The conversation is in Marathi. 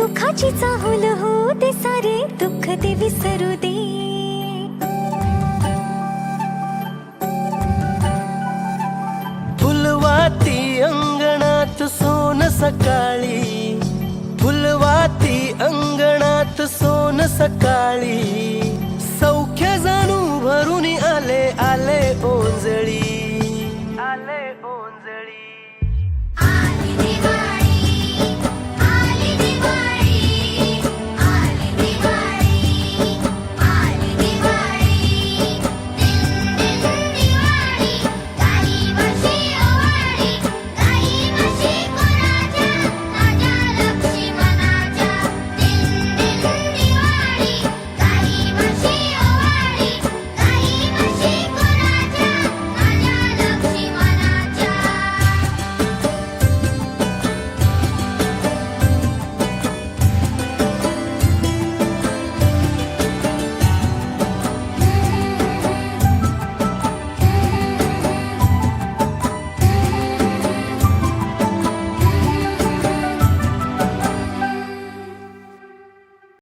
सुखाची चाहुल हो दे, सारे दुःख ते विसरू दे. फुलवाती अंगणात सोन सकाळी, फुलवाती अंगणात सोन सकाळी. सौख्य जाणू भरून आले आले